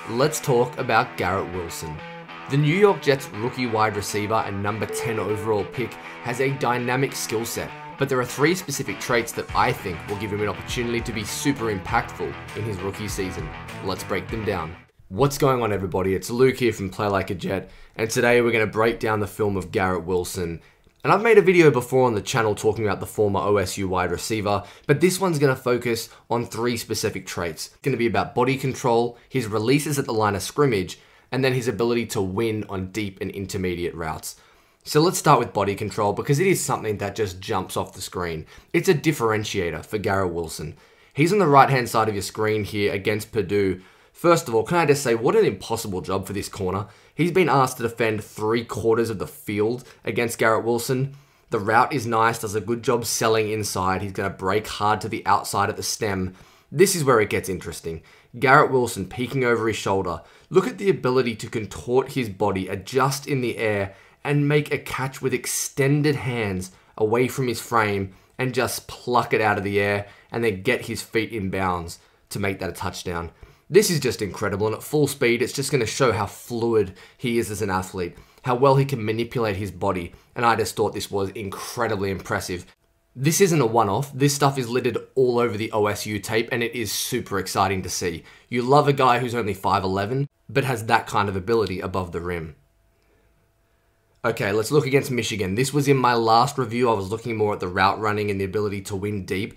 let's talk about Garrett Wilson. The New York Jets rookie wide receiver and number 10 overall pick has a dynamic skill set, but there are 3 specific traits that I think will give him an opportunity to be super impactful in his rookie season. Let's break them down. What's going on, everybody? It's Luke here from PLAJ, and today we're going to break down the film of Garrett Wilson. And I've made a video before on the channel talking about the former OSU wide receiver, but this one's going to focus on 3 specific traits. It's going to be about body control, his releases at the line of scrimmage, and then his ability to win on deep and intermediate routes. So let's start with body control because it is something that just jumps off the screen. It's a differentiator for Garrett Wilson. He's on the right-hand side of your screen here against Purdue. First of all, can I just say, what an impossible job for this corner. He's been asked to defend 3/4 of the field against Garrett Wilson. The route is nice, does a good job selling inside. He's going to break hard to the outside at the stem. This is where it gets interesting. Garrett Wilson peeking over his shoulder. Look at the ability to contort his body, adjust in the air, and make a catch with extended hands away from his frame and just pluck it out of the air and then get his feet in bounds to make that a touchdown. This is just incredible, and at full speed, it's just going to show how fluid he is as an athlete, how well he can manipulate his body, and I just thought this was incredibly impressive. This isn't a one-off. This stuff is littered all over the OSU tape, and it is super exciting to see. You love a guy who's only 5'11", but has that kind of ability above the rim. Okay, let's look against Michigan. This was in my last review. I was looking more at the route running and the ability to win deep.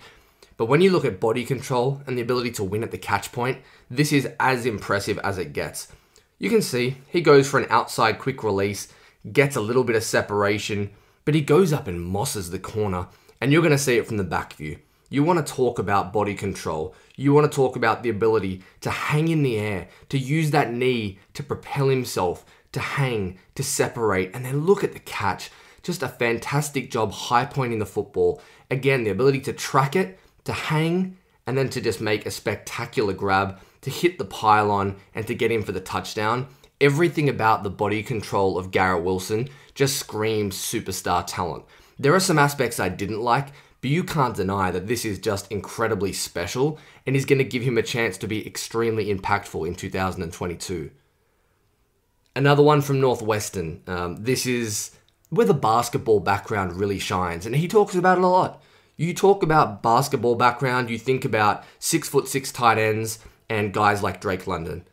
But when you look at body control and the ability to win at the catch point, this is as impressive as it gets. You can see he goes for an outside quick release, gets a little bit of separation, but he goes up and mosses the corner, and you're going to see it from the back view. You want to talk about body control. You want to talk about the ability to hang in the air, to use that knee to propel himself, to hang, to separate, and then look at the catch. Just a fantastic job high pointing the football. Again, the ability to track it, to hang, and then to just make a spectacular grab, to hit the pylon, and to get in for the touchdown. Everything about the body control of Garrett Wilson just screams superstar talent. There are some aspects I didn't like, but you can't deny that this is just incredibly special and is going to give him a chance to be extremely impactful in 2022. Another one from Northwestern. This is where the basketball background really shines, and he talks about it a lot. You talk about basketball background, you think about 6'6" tight ends and guys like Drake London.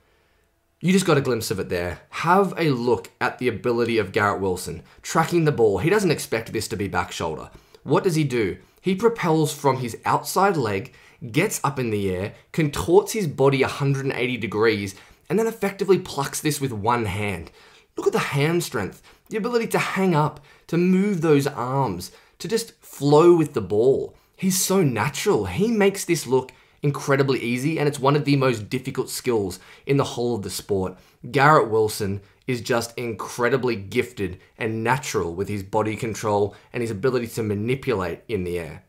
You just got a glimpse of it there. Have a look at the ability of Garrett Wilson. Tracking the ball. He doesn't expect this to be back shoulder. What does he do? He propels from his outside leg, gets up in the air, contorts his body 180 degrees, and then effectively plucks this with one hand. Look at the hand strength, the ability to hang up, to move those arms, to just flow with the ball. He's so natural. He makes this look incredibly easy, and it's one of the most difficult skills in the whole of the sport. Garrett Wilson is just incredibly gifted and natural with his body control and his ability to manipulate in the air.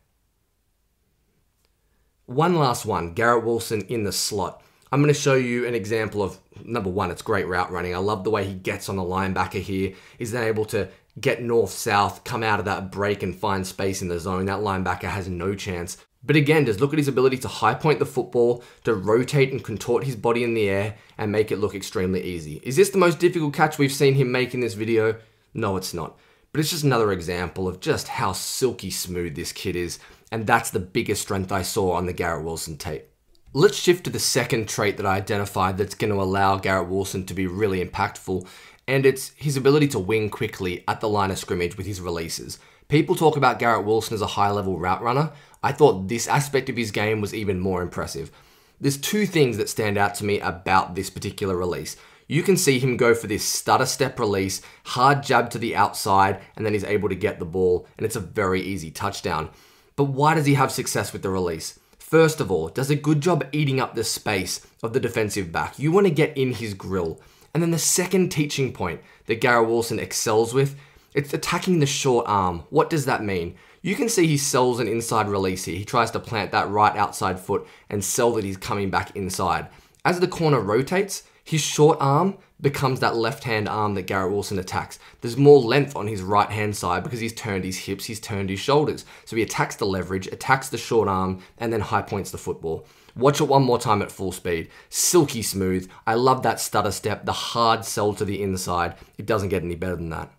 One last one, Garrett Wilson in the slot. I'm going to show you an example of, number one, it's great route running. I love the way he gets on the linebacker here. He's then able to get north-south, come out of that break and find space in the zone. That linebacker has no chance. But again, just look at his ability to high point the football, to rotate and contort his body in the air and make it look extremely easy. Is this the most difficult catch we've seen him make in this video? No, it's not. But it's just another example of just how silky smooth this kid is. And that's the biggest strength I saw on the Garrett Wilson tape. Let's shift to the second trait that I identified that's going to allow Garrett Wilson to be really impactful, and it's his ability to win quickly at the line of scrimmage with his releases. People talk about Garrett Wilson as a high-level route runner. I thought this aspect of his game was even more impressive. There's 2 things that stand out to me about this particular release. You can see him go for this stutter step release, hard jab to the outside, and then he's able to get the ball, and it's a very easy touchdown. But why does he have success with the release? First of all, does a good job eating up the space of the defensive back. You want to get in his grill. And then the second teaching point that Garrett Wilson excels with, it's attacking the short arm. What does that mean? You can see he sells an inside release here. He tries to plant that right outside foot and sell that he's coming back inside. As the corner rotates, his short arm becomes that left-hand arm that Garrett Wilson attacks. There's more length on his right-hand side because he's turned his hips, he's turned his shoulders. So he attacks the leverage, attacks the short arm, and then high points the football. Watch it one more time at full speed. Silky smooth. I love that stutter step, the hard sell to the inside. It doesn't get any better than that.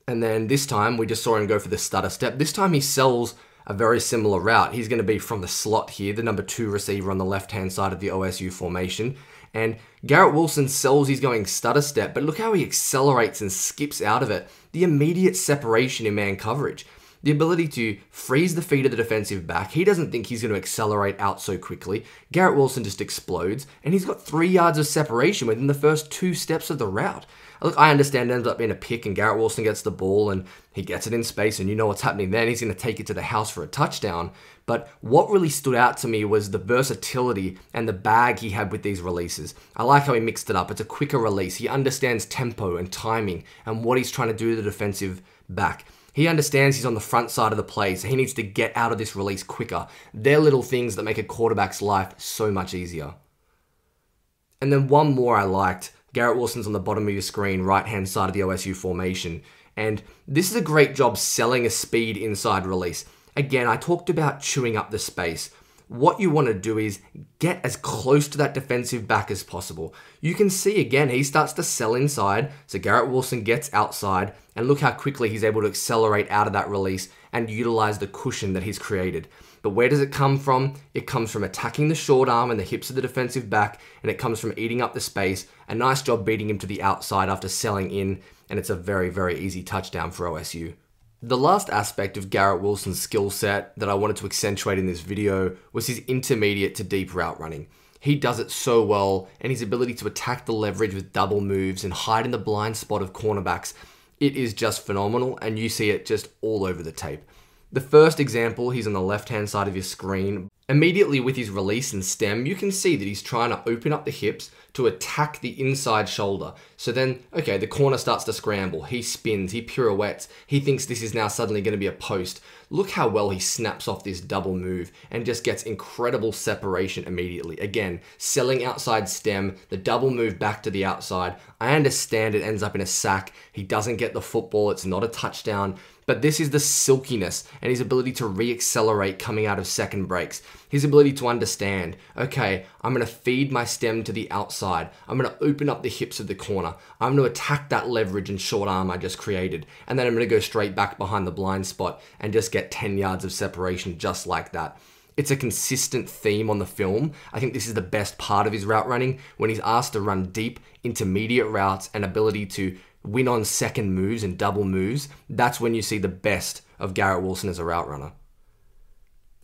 And then this time, we just saw him go for the stutter step. This time he sells a very similar route. He's going to be from the slot here, the number 2 receiver on the left-hand side of the OSU formation. And Garrett Wilson sells he's going stutter step, but look how he accelerates and skips out of it. The immediate separation in man coverage. The ability to freeze the feet of the defensive back. He doesn't think he's going to accelerate out so quickly. Garrett Wilson just explodes, and he's got 3 yards of separation within the first 2 steps of the route. Look, I understand it ends up being a pick, and Garrett Wilson gets the ball, and he gets it in space, and you know what's happening then. He's going to take it to the house for a touchdown. But what really stood out to me was the versatility and the bag he had with these releases. I like how he mixed it up. It's a quicker release. He understands tempo and timing and what he's trying to do to the defensive back. He understands he's on the front side of the play, so he needs to get out of this release quicker. They're little things that make a quarterback's life so much easier. And then one more I liked. Garrett Wilson's on the bottom of your screen, right-hand side of the OSU formation. And this is a great job selling a speed inside release. Again, I talked about chewing up the space. What you want to do is get as close to that defensive back as possible. You can see again, he starts to sell inside, so Garrett Wilson gets outside, and look how quickly he's able to accelerate out of that release and utilize the cushion that he's created. But where does it come from? It comes from attacking the short arm and the hips of the defensive back, and it comes from eating up the space. A nice job beating him to the outside after selling in, and it's a very, very easy touchdown for OSU. The last aspect of Garrett Wilson's skill set that I wanted to accentuate in this video was his intermediate to deep route running. He does it so well, and his ability to attack the leverage with double moves and hide in the blind spot of cornerbacks, it is just phenomenal, and you see it just all over the tape. The first example, he's on the left-hand side of your screen. Immediately with his release and stem, you can see that he's trying to open up the hips to attack the inside shoulder. So then, okay, the corner starts to scramble. He spins, he pirouettes. He thinks this is now suddenly going to be a post. Look how well he snaps off this double move and just gets incredible separation immediately. Again, selling outside stem, the double move back to the outside. I understand it ends up in a sack. He doesn't get the football. It's not a touchdown. But this is the silkiness and his ability to re-accelerate coming out of second breaks. His ability to understand, okay, I'm going to feed my stem to the outside. I'm going to open up the hips of the corner. I'm going to attack that leverage and short arm I just created. And then I'm going to go straight back behind the blind spot and just get 10 yards of separation just like that. It's a consistent theme on the film. I think this is the best part of his route running when he's asked to run deep, intermediate routes and ability to win on second moves and double moves. That's when you see the best of Garrett Wilson as a route runner.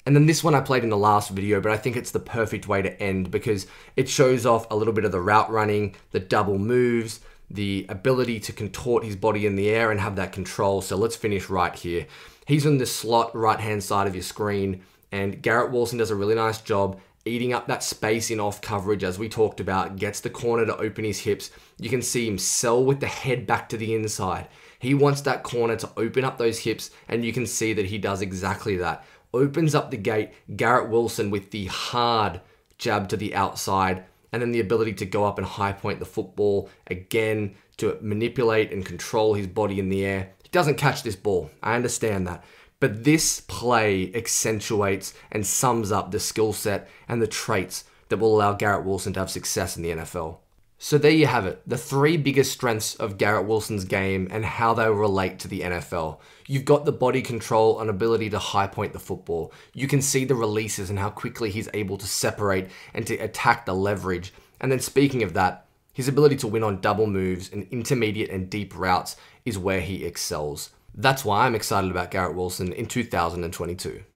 And then this one I played in the last video, but I think it's the perfect way to end because it shows off a little bit of the route running, the double moves, the ability to contort his body in the air and have that control. So let's finish right here. He's on the slot right-hand side of your screen, and Garrett Wilson does a really nice job eating up that space in off coverage as we talked about, gets the corner to open his hips. You can see him sell with the head back to the inside. He wants that corner to open up those hips, and you can see that he does exactly that. Opens up the gate, Garrett Wilson with the hard jab to the outside, and then the ability to go up and high point the football, again, to manipulate and control his body in the air. He doesn't catch this ball, I understand that. But this play accentuates and sums up the skill set and the traits that will allow Garrett Wilson to have success in the NFL. So there you have it, the 3 biggest strengths of Garrett Wilson's game and how they relate to the NFL. You've got the body control and ability to high point the football. You can see the releases and how quickly he's able to separate and to attack the leverage. And then speaking of that, his ability to win on double moves and intermediate and deep routes is where he excels. That's why I'm excited about Garrett Wilson in 2022.